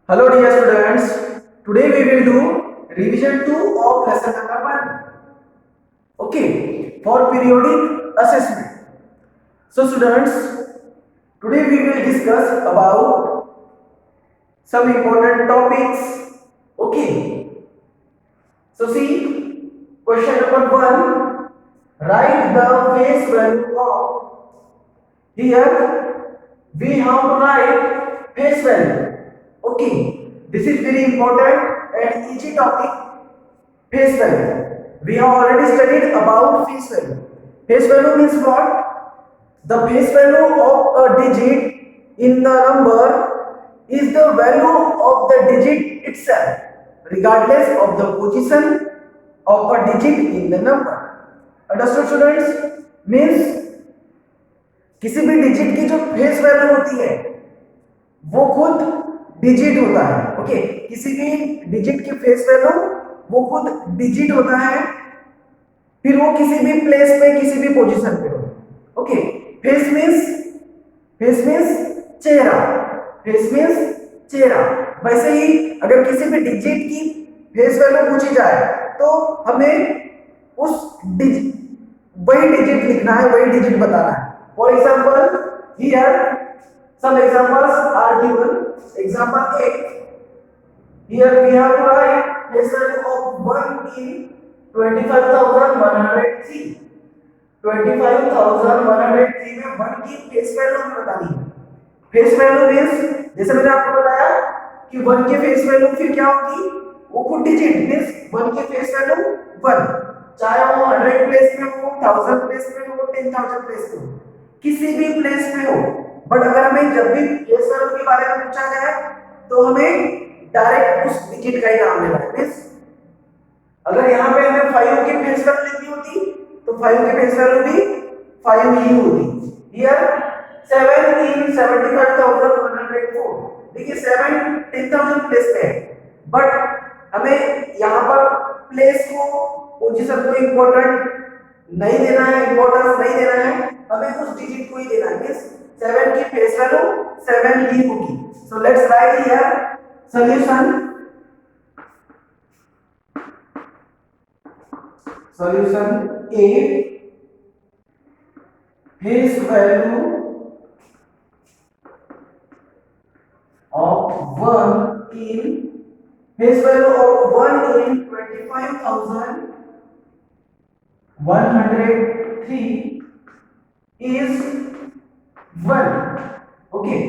Hello dear students, today we will do revision 2 of lesson number 1. Okay, for periodic assessment. So students, today we will discuss about some important topics. Okay, so see, question number 1, write the face value of. Here we have to write face value. Okay, this is very important and easy topic. Face value. We have already studied about face value. Face value means what? The face value of a digit in the number is the value of the digit itself, regardless of the position of a digit in the number. Understood students? Means किसी भी digit की जो face value होती है वो खुद digit होता है। ओके, किसी भी डिजिट की फेस वैल्यू वो खुद डिजिट होता है, फिर वो किसी भी प्लेस पे किसी भी पोजीशन पे हो। ओके, फेस मींस चेहरा, फेस मींस चेहरा। वैसे ही अगर किसी भी डिजिट की फेस वैल्यू पूछी जाए तो हमें उस वही डिजिट लिखना है, वही डिजिट बताना है। For example, here some examples are given. Example A. Here we have to write face value of 1 in 25,103. 25,103 में 1 की फेस वैल्यू हमें बतानी है। फेस वैल्यू मींस जैसे मैंने आपको बताया कि 1 की फेस वैल्यू फिर क्या होगी, वो खुद डिजिट मींस 1 की फेस वैल्यू 1, चाहे वो 100 प्लेस में हो, 1000 प्लेस में हो, 10,000 प्लेस में हो, किसी भी प्लेस में हो। बट अगर हमें जब भी फेस वैल्यू के बारे में पूछा जाए तो हमें डायरेक्ट उस डिजिट का ही नाम लेना है। मींस अगर यहाँ पे हमें 5 की फेस वैल्यू लिखनी होती तो 5 की फेस वैल्यू भी 5 ही होती। हियर 7 इन 75,104, देखिए 7 10,000 प्लेस पे है, बट हमें यहाँ पर प्लेस को, पोजीशन को इंपॉर्टेंट नहीं देना है, इंपॉर्टेंस नहीं देना है, हमें उस डिजिट को ही देना है। मींस 7 की फेस वैल्यू 7 ही होगी। So let's write here solution. Solution A, face value of 1 in, face value of 1 in 25,103 is 1. Okay,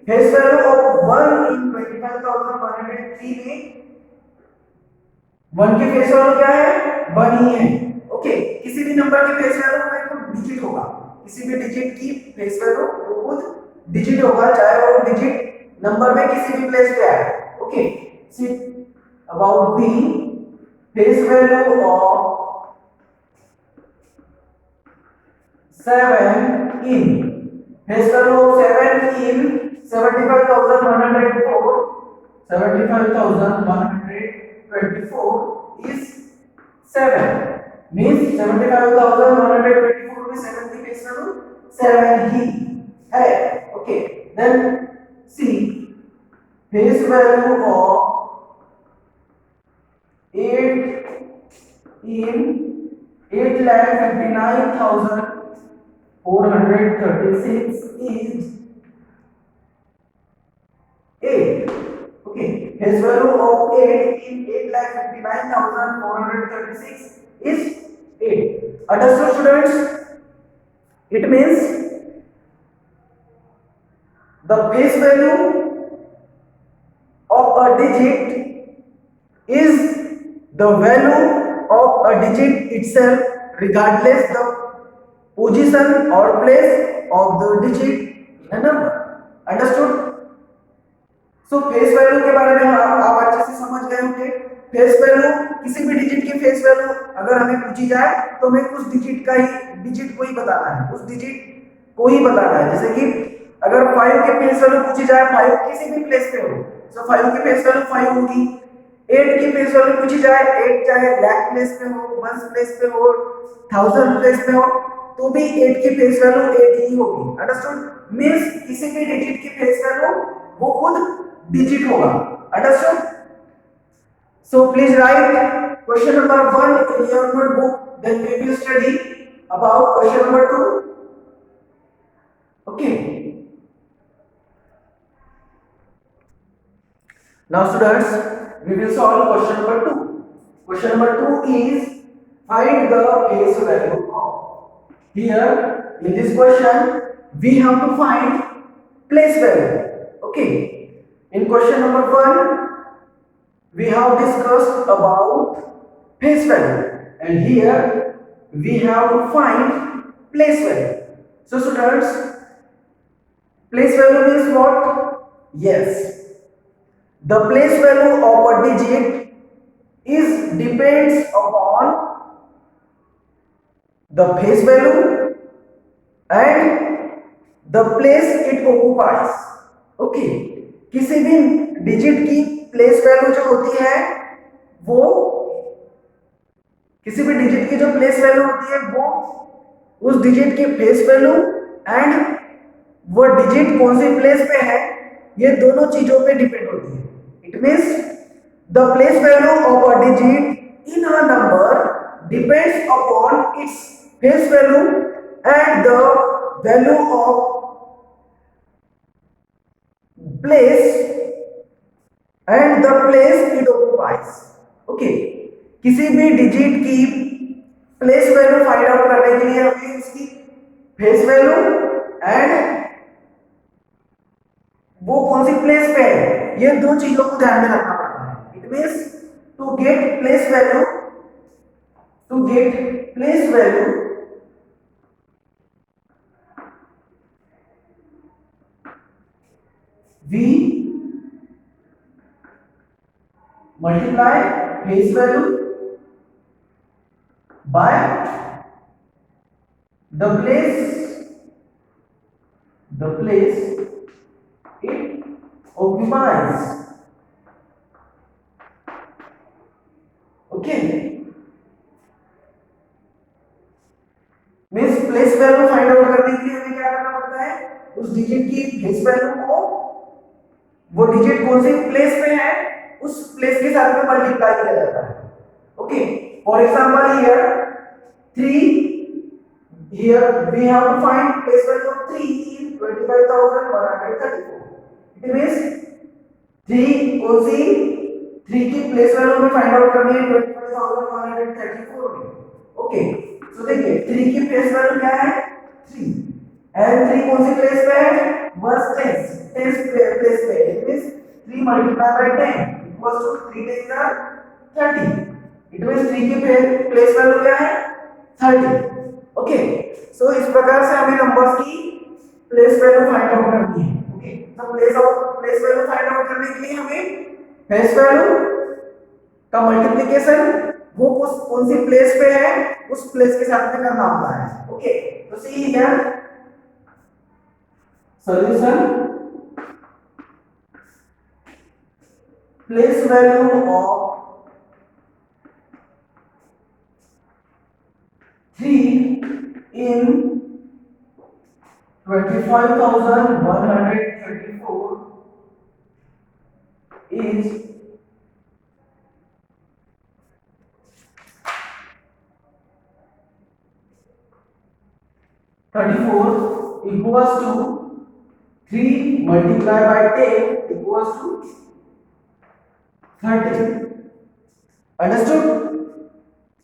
face value of 1 in 25,103 में 1 की फेस वैल्यू क्या है, 1 ही है। ओके, किसी भी नंबर की फेस वैल्यू में खुद डिजिट होगा, किसी भी डिजिट की फेस वैल्यू वो खुद डिजिट होगा, चाहे वो डिजिट नंबर में किसी भी प्लेस पे आए। Okay, see about the face value of 7 in, face value of 7 in 75,104, 75,124 is 7, means 75,124 में 7 की फेस वैल्यू 7 ही है। Okay, then C face value of 8 in 8,59,436 is 8. Okay, face value of 8 in 8,59,436 is 8. Understood students? It means the face value of a digit is the value of a digit itself, regardless the position or place of the digit in a number. Understood? So face value के बारे में आप अच्छे से समझ गए होंगे। Face value, किसी भी डिजिट की फेस वैल्यू अगर हमें पूछी जाए तो हमें उस डिजिट को ही बताना है, उस डिजिट को ही बताना है। जैसे कि अगर 5 की फेस वैल्यू पूछी जाए, 5 किसी भी प्लेस पे हो, तो 5 की फेस वैल्यू 5 होगी। 8 की फेस वैल्यू पूछी जाए, 8 चाहे लाख प्लेस पे हो, 1 प्लेस पे हो, 1000 प्लेस पे हो, तो भी 8 की फेस वैल्यू 8 ही होगी। अंडरस्टूड? मींस किसी भी डिजिट की फेस वैल्यू वो खुद डिजिट होगा। Understood? So please write question number 1 in your notebook, then we will study about question number 2. Okay. Now students, we will solve question number 2. Question number 2 is find the face value of. Here in this question we have to find place value. Okay. In question number 1 we have discussed about face value, and here we have to find place value. So students, place value means what? Yes, the place value of a digit is depends upon the face value and the place it occupies. Okay, किसी भी digit की place value जो होती है वो, किसी भी digit की जो प्लेस वैल्यू होती है वो उस डिजिट की फेस वैल्यू एंड वो डिजिट कौन सी प्लेस पे है, ये दोनों चीजों पे डिपेंड होती है. It means the place value of a digit in a number depends upon its face value and the value of place and the place it occupies. Okay, किसी भी डिजिट की प्लेस वैल्यू फाइंड आउट करने के लिए हमें इसकी face value and वो कौन सी प्लेस पे है, ये दो चीजों को ध्यान में रखना पड़ता है. It means to get place value, to get place value we multiply face value by the place it occupies. Okay, means place value find out करने के लिए हमें क्या करना पड़ता है, उस डिजिट की फेस वैल्यू को वो डिजिट कौन सी प्लेस पे है उस प्लेस के साथ में मल्टीप्लाई किया जाता है. Okay, for example here 3, here we have to find place value of 3 in 25,134. it means 3 कौन सी 3 की प्लेस वैल्यू हमें फाइंड आउट करनी है 25,134 में. ओके, सो देखिए 3 की प्लेस वैल्यू क्या है 3 एंड 3 कौन सी प्लेस पे है, बस 10 प्लेस पे. It means 3 multiply by 10 equals to 3 10 are 30. It means 3 की प्लेस वैल्यू क्या है 30. ओके, सो इस प्रकार से हमें नंबर्स की प्लेस वैल्यू फाइंड आउट करनी है. ओके, तो प्लेस वैल्यू फाइंड आउट करने के लिए हमें फेस वैल्यू का मल्टीप्लिकेशन वो कौन सी प्लेस पे है उस प्लेस के साथ में करना होता है. ओके, तो see here solution. Place value of 3 in 25,134 is 34 equals to 3 multiplied by 10 equals to 30. Understood?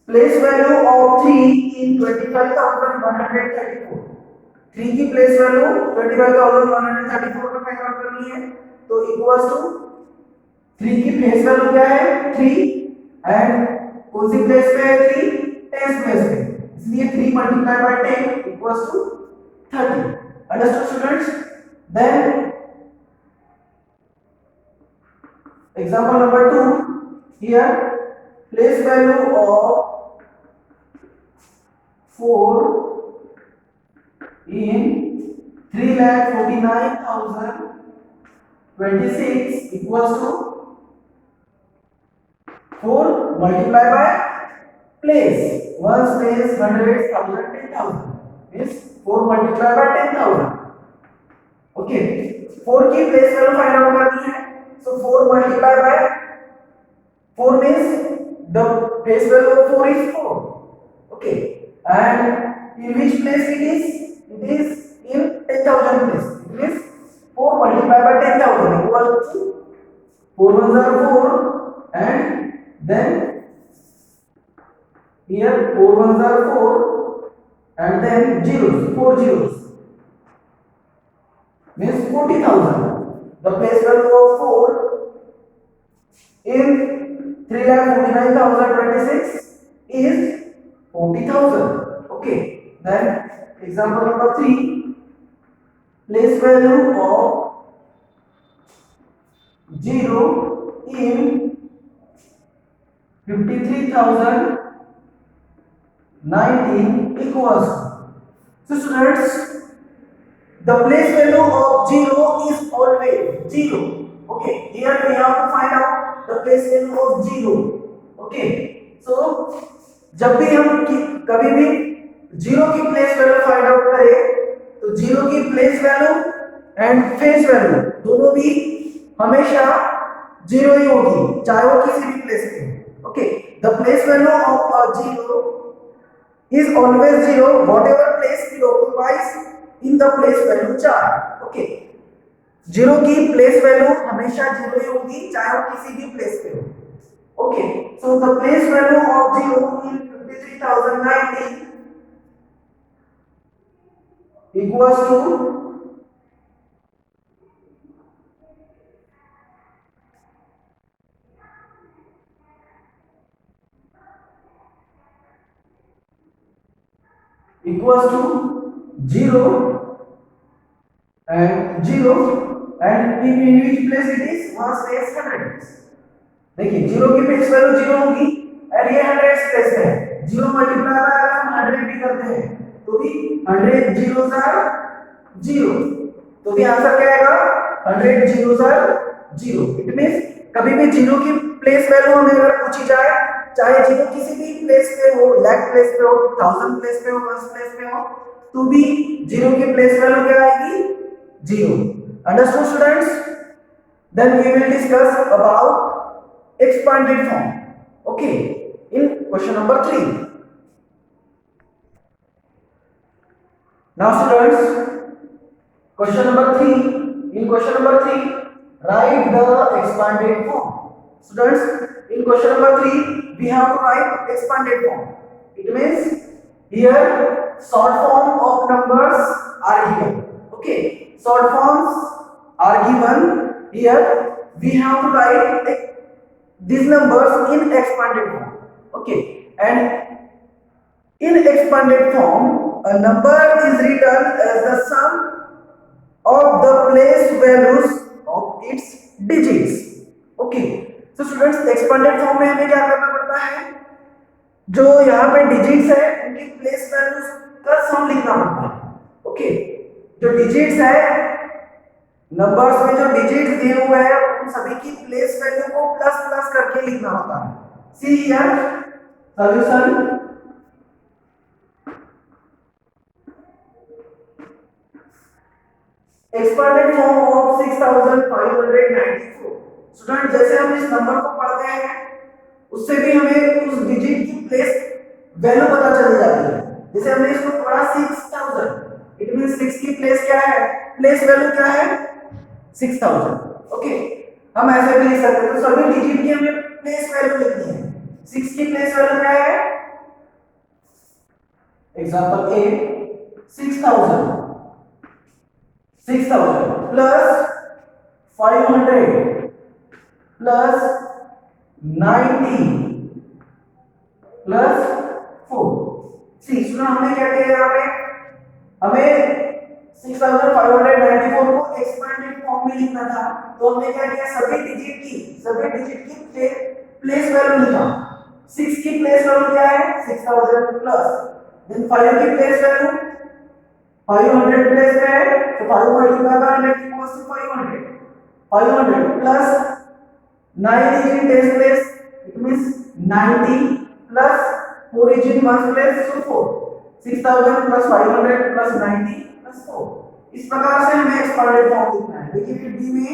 Place value of 3 in 25,134. 3 की place value 25,134 में फाइंड आउट करनी है, तो equals to 3 की face value क्या है 3 एंड कौन सी place पे है 3 10th place पे, इसलिए 3 multiplied by 10 equals to 30. Understood students? Then example number 2, here place value of 4 in 3,49,026 equals to 4 multiplied by place, ones place 100, 1000, 10,000 means 4 multiplied by 10,000. Okay, 4 की place value find out करनी है, So 4 multiplied by 4 means the base value of 4 is 4. Okay. And in which place it is? It is in 10,000 place. It means 4 multiplied by 10,000 equal to 4 ones are 4, and then here 4 ones are 4, and then zeros, 4 zeros means 40,000. The place value of 4 in 3,49,026 is 40,000. Okay. Then example number 3, place value of 0 in 53,019 equals. So students, the place value of 0 is always 0. Okay, here we have to find out the place value of 0. Okay, so जब भी हम कभी भी 0 की place value find out करें तो 0 की place value and face value दोनों भी हमेशा 0 ही होगी, चाहे वो किसी भी प्लेस पे हो. Okay, the place value of 0 is always 0 whatever place it occupies in the place value chart. Okay, 0 की place value हमेशा 0 ही होगी चाहे वो किसी भी place पे हो. Okay, so the place value of 0 in 53,019 equals to equals to 0 and 0 and in which place it is? वहां स्पेस 100. देखिए 0 की प्लेस वैल्यू 0 होगी और ये 100 स्पेस है. 0 मल्टीप्लाई बाय अगर हम 100 भी करते हैं तो भी 100 zeros are 0, तो भी आंसर क्या आएगा? 100 zeros are 0. इट मींस कभी भी 0 की प्लेस वैल्यू हमें अगर पूछी जाए, चाहे 0 किसी भी प्लेस पे हो, लाख प्लेस पे हो, 1000 प्लेस पे हो, 10 प्लेस पे हो, तो भी 0 की प्लेस वैल्यू क्या आएगी? 0. Understood students? Then we will discuss about expanded form. Okay, in question number 3. Now students, question number 3. In question number 3, write the expanded form. Students, in question number 3, we have to write expanded form. It means here short form of numbers are given. Okay, short forms are given. Here we have to write these numbers in expanded form. Okay, and in expanded form a number is written as the sum of the place values of its digits. Okay, so students expanded form में हमें क्या करना पड़ता है? जो यहाँ पे digits है उनकी place values का sum लिखना पड़ता है. Okay, जो digits है नंबर्स में जो डिजिट्स दिए हुए हैं उन सभी की प्लेस वैल्यू को प्लस प्लस करके लिखना होता है. See here solution. Expanded form of 6594. Student जैसे हम इस नंबर को पढ़ते हैं उससे भी हमें उस डिजिट की प्लेस वैल्यू पता चल जाती है. जैसे हमने इसको पढ़ा 6000, इट मींस 6 की प्लेस क्या है? प्लेस वैल्यू क्या है? 6000. ओके, हम ऐसे भी लिख सकते हैं. तो सभी डिजिट की हमें प्लेस वैल्यू लिखनी है. 6 की प्लेस वैल्यू क्या है? एग्जांपल ए 6000 प्लस 500 प्लस 90 प्लस 4. सी सुना हमने क्या किया यहाँ पे? हमें 6594 को एक्सपेंडेड फॉर्म में लिखना था, तो हमने क्या किया? सभी डिजिट की प्लेस वैल्यू लिखा. 6 की प्लेस वैल्यू क्या है? 6000 प्लस देन 5 की प्लेस वैल्यू 500 प्लेस में है तो 5 multiply by 100 equals to 500. 500 plus 9 is in 10 place, it means 90 plus 4 is in 1 place, so 4. 6000 plus 500 plus 90 4. इस प्रकार से हमें एक्सपेंडेड फॉर्म लिखना है. देखिए डी में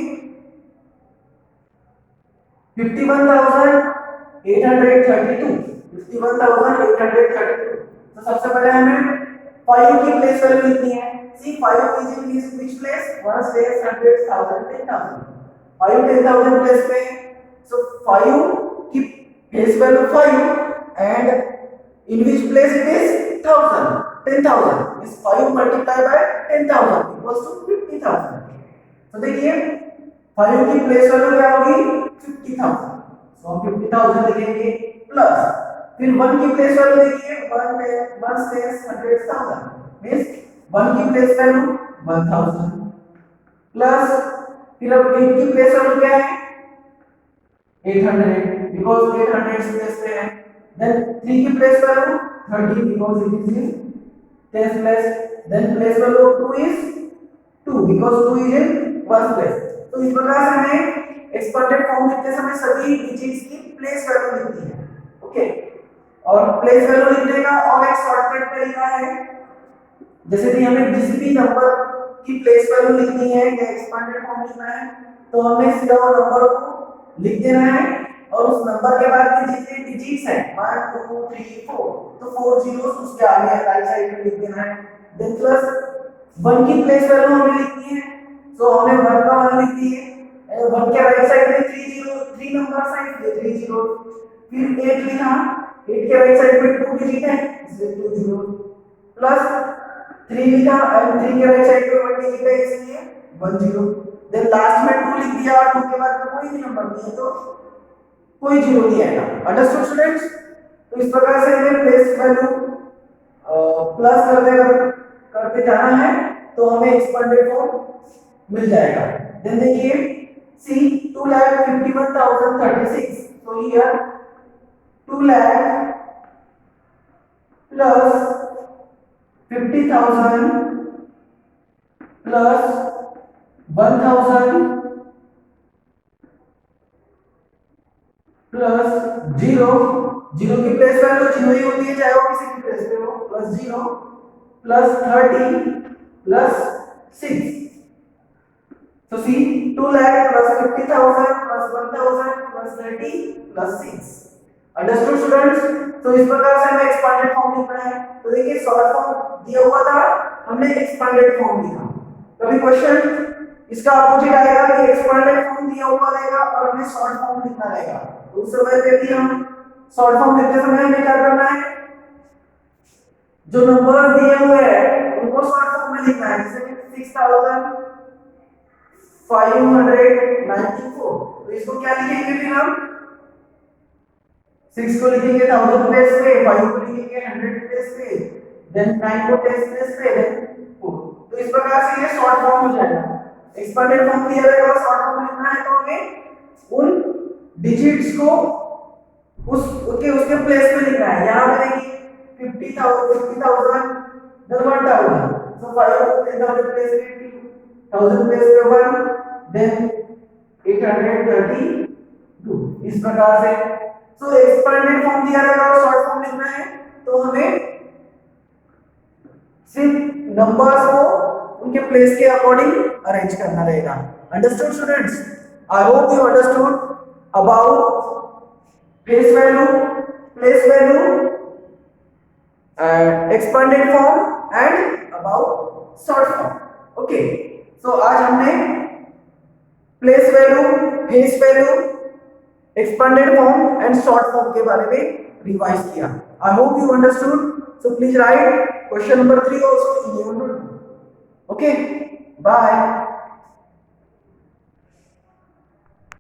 51,832, 51,832। तो सबसे पहले हमें 5 की प्लेस वैल्यू लिखनी है। See 5 is in which place, 1 place, 100, 1000, 10,000। 5 10,000 place पे, सो 5 की place value 5 and in which place it is 1000, 10,000 is 5 multiply by 10,000 equals to 50,000। तो देखिए 5 की प्लेस वैल्यू क्या होगी, 50,000। सो हम 50,000 लिखेंगे प्लस फिर 1 की प्लेस वैल्यू देखिए 1 10 100,000 मींस 1 की प्लेस वैल्यू 1000 प्लस फिर अब 8 की प्लेस वैल्यू क्या है 800 बिकॉज़ 800 प्लेस पे है। देन 3 की place value 30 because it is in 10th place. Then place value of 2 is 2 because 2 is in 1st place. तो इस प्रकार से हमें एक्सपेंडेड फॉर्म लिखते समय सभी डिजिट्स की प्लेस वैल्यू लिखनी है। ओके, और प्लेस वैल्यू लिखने का और एक शॉर्टकट तरीका है, जैसे कि हमें जिस भी नंबर की प्लेस वैल्यू लिखनी है या एक्सपेंडेड फॉर्म लिखना है तो हमें सीधा वो नंबर को लिख देना है और उस नंबर के बाद के जितने डिजिट्स हैं 1 2 3 4 तो 4 जीरोस उसके आगे राइट साइड में लिख देना है। देन प्लस 1 की प्लेस वैल्यू हमें लिखनी है, तो हमने 1 का 1 लिख दिए और 1 के राइट साइड में 3 जीरो 3 नंबर्स हैं ये 3 जीरो। फिर 8 लिखा, 8 के राइट साइड में 2 डिजिट है इसलिए 2 जीरो प्लस 3 लिखा एंड 3 के राइट साइड पे 1 डिजिट है इसलिए 1 जीरो। देन लास्ट में 2 लिख दिया और 2 के बाद में कोई भी नंबर नहीं है तो कोई जीरो नहीं आएगा। Understood students? तो इस प्रकार से हमें प्लेस वैल्यू प्लस करते जाना है तो हमें एक्सपेंडेड फॉर्म मिल जाएगा। देन देखिए सी 2,51,036 तो here 2 lakh plus 50,000 plus 1,000 plus 0 0 की प्लेस वैल्यू 0 ही होती है चाहे वो किसी भी प्लेस पे हो प्लस 0 प्लस 30 प्लस 6। तो सी 2 lakh plus 50,000 plus 1,000 plus 30 plus 6। Understood students? तो इस प्रकार से हमें एक्सपेंडेड फॉर्म लिखना है। तो देखिए शॉर्ट फॉर्म दिया हुआ था, हमने एक्सपेंडेड फॉर्म लिखा। कभी क्वेश्चन इसका अपोजिट आएगा कि एक्सपेंडेड फॉर्म दिया हुआ रहेगा और हमें शॉर्ट फॉर्म लिखना रहेगा। तो उस समय पे भी हम शॉर्ट फॉर्म लिखते समय हमें क्या करना है, जो नंबर दिए हुए हैं उनको शॉर्ट फॉर्म में लिखना है। जैसे कि 6,594 तो इसको क्या लिखेंगे फिर हम 6 को लिखेंगे 1000 प्लेस पे, 5 को लिखेंगे 100 प्लेस पे, देन 9 को 10 प्लेस पे, देन 4। तो इस प्रकार से ये शॉर्ट फॉर्म हो जाएगा। एक्सपेंडेड फॉर्म दिया रहेगा और शॉर्ट फॉर्म लिखना है तो हमें उन डिजिट्स को उसके प्लेस पे लिखना है। यहां पे देखिए 50,000 then 1,000 so 5 को 10,000 प्लेस पे 1000 प्लेस पे 1 then 832 इस प्रकार से। सो एक्सपेंडेड फॉर्म दिया रहेगा और शॉर्ट फॉर्म लिखना है तो हमें सिर्फ नंबर्स को उनके प्लेस के अकॉर्डिंग अरेंज करना रहेगा। Understood students? I hope you understood about face value, place value, expanded form and about short form. Okay, so आज हमने place value, face value, expanded form and short form के बारे में revise किया। I hope you understood. So please write question number 3 also in your notebook. Okay, bye.